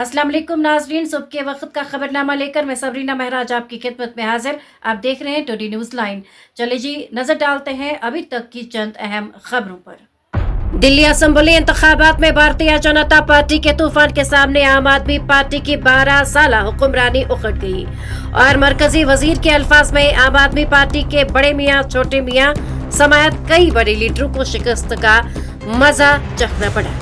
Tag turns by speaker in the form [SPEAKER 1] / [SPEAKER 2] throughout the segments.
[SPEAKER 1] अस्सलाम वालेकुम नाजरीन, सुबह के वक्त का खबरनामा लेकर मैं सबरीना महराज आपकी खिदमत में हाजिर। आप देख रहे हैं टोडी न्यूज़ लाइन। चले जी नजर डालते हैं अभी तक की चंद अहम खबरों पर। दिल्ली असेंबली इंतखाबात में भारतीय जनता पार्टी के तूफान के सामने आम आदमी पार्टी की 12 साल हुक्मरानी उखड़ गई और मरकजी वजीर के अल्फाज में आम आदमी पार्टी के बड़े मियाँ छोटे मियाँ समेत कई बड़े लीडरों को शिकस्त का मजा चखना पड़ा।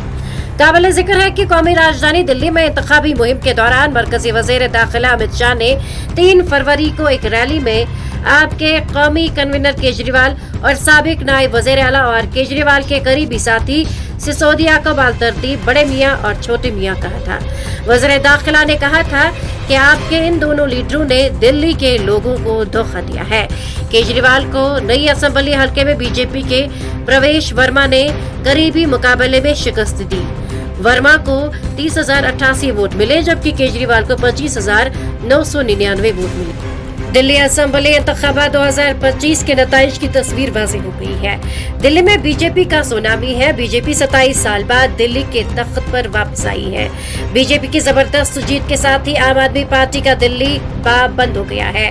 [SPEAKER 1] काबिल जिक्र है कि कौमी राजधानी दिल्ली में इंतखाबी मुहिम के दौरान मरकजी वजीर दाखिला अमित शाह ने 3 फरवरी को एक रैली में आपके कौमी कन्वीनर केजरीवाल और साबिक नायब वजीर आला और केजरीवाल के करीबी साथी सिसोदिया को बालतरतीब बड़े मियाँ और छोटे मियाँ कहा था। वजीर दाखिला ने कहा था कि आपके इन दोनों लीडरों ने दिल्ली के लोगों को धोखा दिया है। केजरीवाल को नई असेंबली हल्के में बीजेपी के प्रवेश वर्मा ने करीबी मुकाबले में शिकस्त दी। वर्मा को 30,088 वोट मिले जबकि केजरीवाल को 25,999 वोट मिले। दिल्ली असेंबली इंतखाबात 2025 के नताइज की तस्वीर वाज़ेह हो गई है। दिल्ली में बीजेपी का सुनामी है। बीजेपी 27 साल बाद दिल्ली के तख्त पर वापस आई है। बीजेपी की जबरदस्त जीत के साथ ही आम आदमी पार्टी का दिल्ली बाब बंद हो गया है।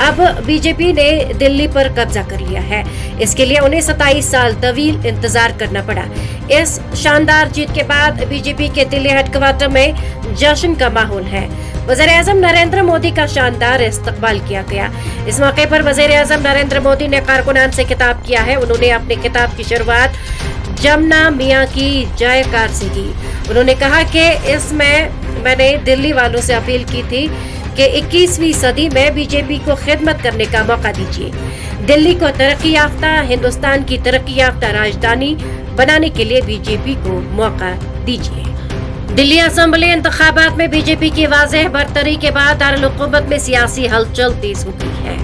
[SPEAKER 1] अब बीजेपी ने दिल्ली पर कब्जा कर लिया है। इसके लिए उन्हें 27 साल तवील इंतजार करना पड़ा। इस शानदार जीत के बाद बीजेपी के दिल्ली हेडक्वार्टर में जश्न का माहौल है। वज़ीर-ए-आज़म नरेंद्र मोदी का शानदार इस्तकबाल किया गया। इस मौके पर वज़ीर-ए-आज़म नरेंद्र मोदी ने कारकुनान से खिताब किया है। उन्होंने अपने खिताब की शुरुआत जमुना मियाँ की जयकार से की। उन्होंने कहा कि इसमें मैंने दिल्ली वालों से अपील की थी कि 21वीं सदी में बीजेपी को खिदमत करने का मौका दीजिए। दिल्ली को तरक्की याफ्ता हिंदुस्तान की तरक्की याफ्ता राजधानी बनाने के लिए बीजेपी को मौका दीजिए। दिल्ली असेंबली इंतखाबात में बीजेपी की वाज़ेह बरतरी के बाद दारुल हुकूमत में सियासी हलचल तेज हो गई है।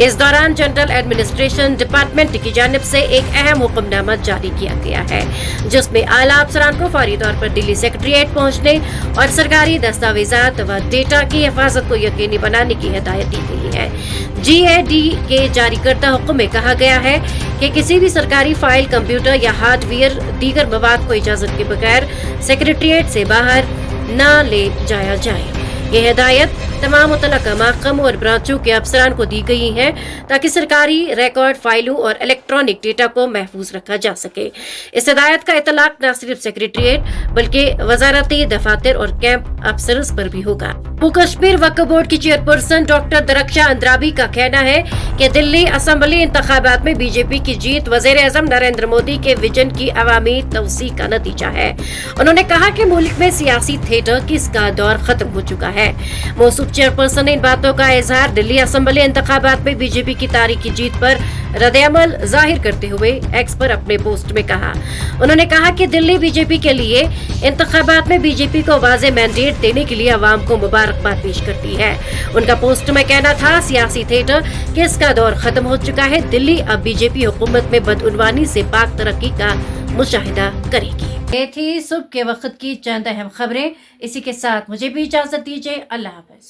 [SPEAKER 1] इस दौरान जनरल एडमिनिस्ट्रेशन डिपार्टमेंट की जानिब से एक अहम हुक्मनामा जारी किया गया है जिसमें आला अफसरान को फौरी तौर पर दिल्ली सेक्रेटेरिएट पहुंचने और सरकारी दस्तावेजात व डेटा की हिफाजत को यकीनी बनाने की हिदायत दी गई है। GAD के जारी करदा हुक्म में कहा गया है कि किसी भी सरकारी फाइल, कंप्यूटर या हार्डवेयर दीगर मवाद को इजाजत के बगैर सेक्रेटेरिएट से बाहर न ले जाया जाए। ये हिदायत तमाम मुतल्लका महकमों और ब्रांचों के अफसरान को दी गई है ताकि सरकारी रिकॉर्ड फाइलों और इलेक्ट्रॉनिक डेटा को महफूज रखा जा सके। इस हिदायत का इतलाक न सिर्फ सेक्रेटेरिएट बल्कि वजारती दफातर और कैंप अफसर्स पर भी होगा। जम्मू कश्मीर वक्फ बोर्ड की चेयरपर्सन डॉक्टर दरख्शा अंद्राबी का कहना है कि दिल्ली असेंबली इंतखाबात में बीजेपी की जीत वज़ीर-ए-आज़म नरेंद्र मोदी के विजन की अवामी तवसी का नतीजा है। उन्होंने कहा कि मुल्क में सियासी थिएटर किसका दौर खत्म हो चुका है। मौसूफ चेयरपर्सन ने इन बातों का इजहार दिल्ली असेंबली इंतखाबात में बीजेपी की तारीखी जीत पर रद्द-ए-अमल जाहिर करते हुए एक्स पर अपने पोस्ट में कहा। उन्होंने कहा कि दिल्ली बीजेपी के लिए इंतखाबात में बीजेपी को वाज़ेह मैंडेट देने के लिए अवाम को मुबारकबाद पेश करती है। उनका पोस्ट में कहना था, सियासी थिएटर किसका दौर खत्म हो चुका है। दिल्ली अब बीजेपी हुकूमत में बदउनवानी से पाक तरक्की का मुशाहिदा करेगी। ये थी सुबह के वक्त की चंद अहम खबरें। इसी के साथ मुझे भी इजाजत दीजिए। अल्लाह हाफ़िज़।